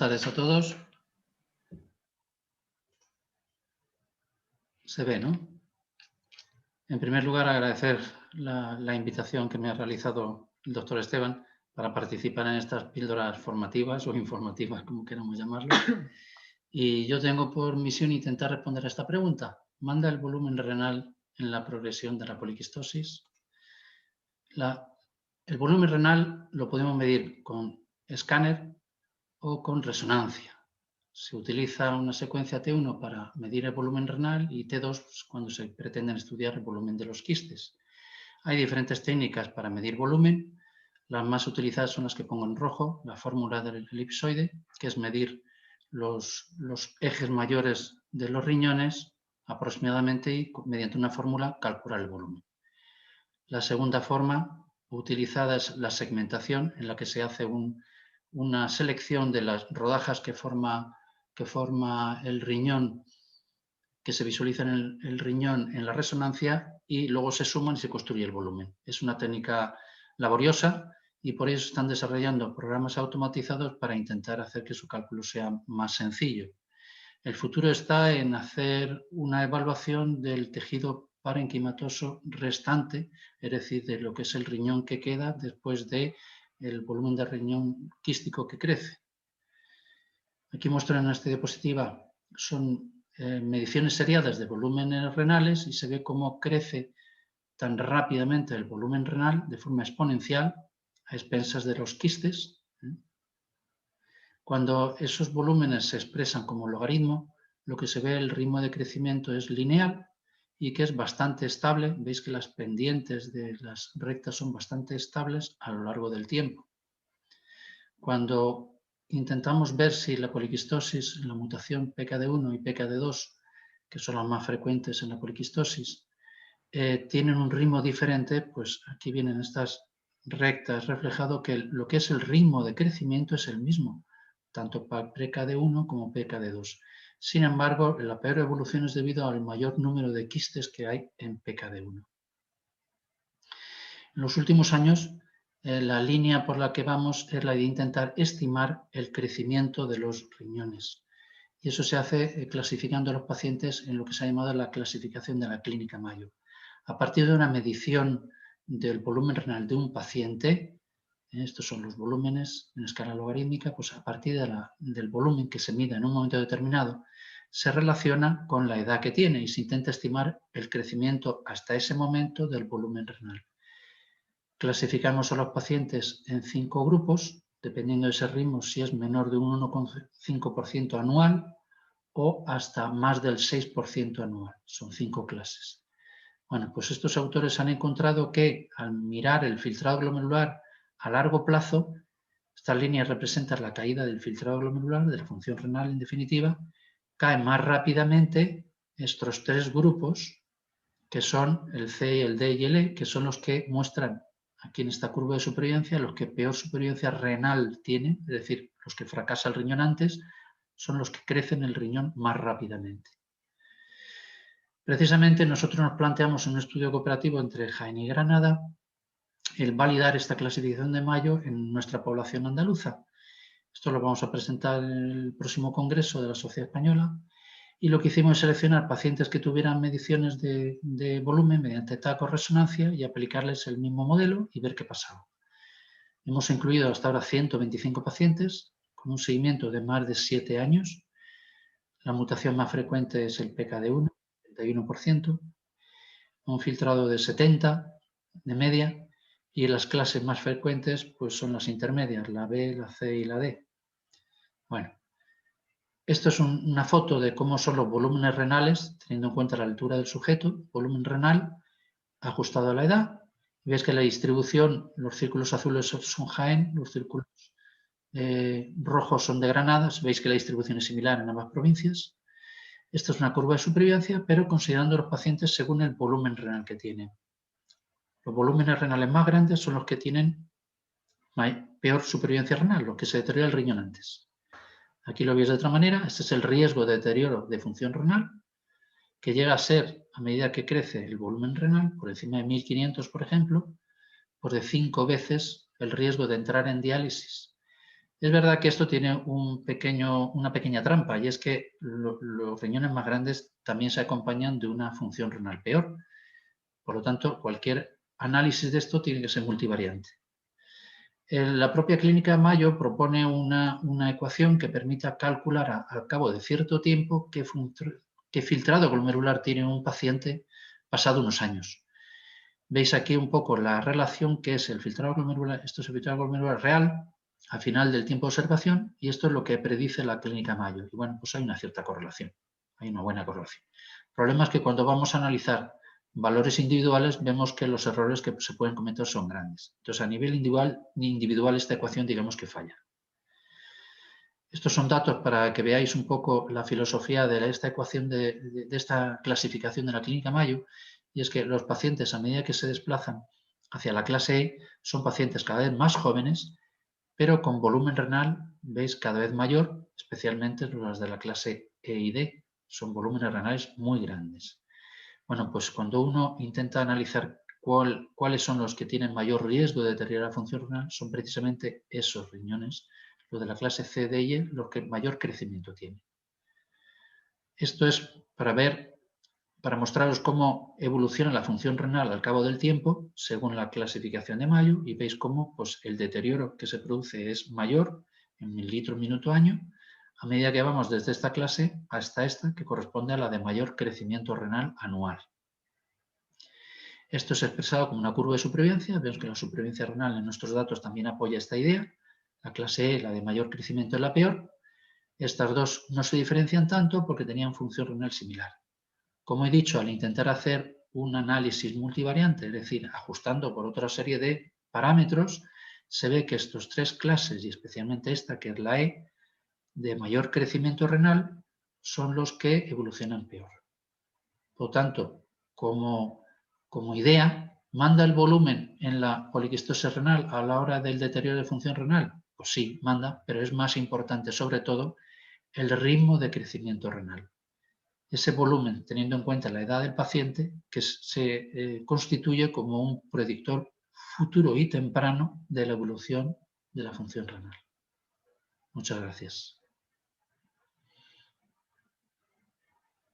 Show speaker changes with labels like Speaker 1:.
Speaker 1: Buenas tardes a todos. Se ve, ¿no? En primer lugar, agradecer la invitación que me ha realizado el doctor Esteban para participar en estas píldoras formativas o informativas, como queramos llamarlo. Y yo tengo por misión intentar responder a esta pregunta. ¿Manda el volumen renal en la progresión de la poliquistosis? El volumen renal lo podemos medir con escáner o con resonancia. Se utiliza una secuencia T1 para medir el volumen renal y T2 pues, cuando se pretenden estudiar el volumen de los quistes. Hay diferentes técnicas para medir volumen. Las más utilizadas son las que pongo en rojo, la fórmula del elipsoide, que es medir los ejes mayores de los riñones aproximadamente y mediante una fórmula calcular el volumen. La segunda forma utilizada es la segmentación, en la que se hace una selección de las rodajas que forma el riñón, que se visualiza en el riñón en la resonancia y luego se suman y se construye el volumen. Es una técnica laboriosa y por eso están desarrollando programas automatizados para intentar hacer que su cálculo sea más sencillo. El futuro está en hacer una evaluación del tejido parenquimatoso restante, es decir, de lo que es el riñón que queda después del volumen de riñón quístico que crece. Aquí muestro en esta diapositiva, son mediciones seriadas de volúmenes renales y se ve cómo crece tan rápidamente el volumen renal de forma exponencial a expensas de los quistes. Cuando esos volúmenes se expresan como logaritmo, lo que se ve el ritmo de crecimiento es lineal y que es bastante estable. Veis que las pendientes de las rectas son bastante estables a lo largo del tiempo. Cuando intentamos ver si la poliquistosis, la mutación PKD1 y PKD2, que son las más frecuentes en la poliquistosis, tienen un ritmo diferente, pues aquí vienen estas rectas reflejado que lo que es el ritmo de crecimiento es el mismo, tanto para PKD1 como PKD2. Sin embargo, la peor evolución es debido al mayor número de quistes que hay en PKD1. En los últimos años, la línea por la que vamos es la de intentar estimar el crecimiento de los riñones. Y eso se hace clasificando a los pacientes en lo que se ha llamado la clasificación de la clínica Mayo. A partir de una medición del volumen renal de un paciente, estos son los volúmenes en escala logarítmica, pues a partir del volumen que se mida en un momento determinado, se relaciona con la edad que tiene y se intenta estimar el crecimiento hasta ese momento del volumen renal. Clasificamos a los pacientes en 5 grupos, dependiendo de ese ritmo, si es menor de un 1,5% anual o hasta más del 6% anual. Son 5 clases. Bueno, pues estos autores han encontrado que al mirar el filtrado glomerular a largo plazo, estas líneas representan la caída del filtrado glomerular, de la función renal en definitiva, caen más rápidamente estos 3 grupos, que son el C, el D y el E, que son los que muestran aquí en esta curva de supervivencia, los que peor supervivencia renal tienen, es decir, los que fracasa el riñón antes, son los que crecen el riñón más rápidamente. Precisamente nosotros nos planteamos en un estudio cooperativo entre Jaén y Granada el validar esta clasificación de Mayo en nuestra población andaluza. Esto lo vamos a presentar en el próximo congreso de la Sociedad Española. Y lo que hicimos es seleccionar pacientes que tuvieran mediciones de volumen mediante TAC o resonancia y aplicarles el mismo modelo y ver qué pasaba. Hemos incluido hasta ahora 125 pacientes con un seguimiento de más de 7 años. La mutación más frecuente es el PKD1, 71%, un filtrado de 70 de media y las clases más frecuentes pues son las intermedias, la B, la C y la D. Bueno. Esto es una foto de cómo son los volúmenes renales, teniendo en cuenta la altura del sujeto, volumen renal ajustado a la edad. Y ves que la distribución, los círculos azules son Jaén, los círculos rojos son de Granada. Veis que la distribución es similar en ambas provincias. Esta es una curva de supervivencia, pero considerando los pacientes según el volumen renal que tienen. Los volúmenes renales más grandes son los que tienen peor supervivencia renal, los que se deteriora el riñón antes. Aquí lo veis de otra manera, este es el riesgo de deterioro de función renal, que llega a ser, a medida que crece el volumen renal, por encima de 1500, por ejemplo, pues de 5 veces el riesgo de entrar en diálisis. Es verdad que esto tiene una pequeña trampa, y es que los riñones más grandes también se acompañan de una función renal peor. Por lo tanto, cualquier análisis de esto tiene que ser multivariante. La propia clínica Mayo propone una ecuación que permita calcular al cabo de cierto tiempo qué filtrado glomerular tiene un paciente pasado unos años. Veis aquí un poco la relación que es el filtrado glomerular, esto es el filtrado glomerular real al final del tiempo de observación, y esto es lo que predice la clínica Mayo. Y bueno, pues hay una cierta correlación, hay una buena correlación. El problema es que cuando vamos a analizar valores individuales vemos que los errores que se pueden cometer son grandes. Entonces, a nivel individual esta ecuación digamos que falla. Estos son datos para que veáis un poco la filosofía de esta ecuación, de esta clasificación de la clínica Mayo, y es que los pacientes, a medida que se desplazan hacia la clase E, son pacientes cada vez más jóvenes, pero con volumen renal, veis, cada vez mayor, especialmente los de la clase E y D, son volúmenes renales muy grandes. Bueno, pues cuando uno intenta analizar cuáles son los que tienen mayor riesgo de deteriorar la función renal, son precisamente esos riñones, los de la clase C, D y E, los que mayor crecimiento tienen. Esto es para mostraros cómo evoluciona la función renal al cabo del tiempo, según la clasificación de Mayo, y veis cómo pues, el deterioro que se produce es mayor en mililitros minuto año, a medida que vamos desde esta clase hasta esta, que corresponde a la de mayor crecimiento renal anual. Esto es expresado como una curva de supervivencia. Vemos que la supervivencia renal en nuestros datos también apoya esta idea. La clase E, la de mayor crecimiento, es la peor. Estas dos no se diferencian tanto porque tenían función renal similar. Como he dicho, al intentar hacer un análisis multivariante, es decir, ajustando por otra serie de parámetros, se ve que estas tres clases, y especialmente esta, que es la E, de mayor crecimiento renal, son los que evolucionan peor. Por lo tanto, como idea, ¿manda el volumen en la poliquistosis renal a la hora del deterioro de función renal? Pues sí, manda, pero es más importante sobre todo el ritmo de crecimiento renal. Ese volumen, teniendo en cuenta la edad del paciente, que se constituye como un predictor futuro y temprano de la evolución de la función renal. Muchas gracias.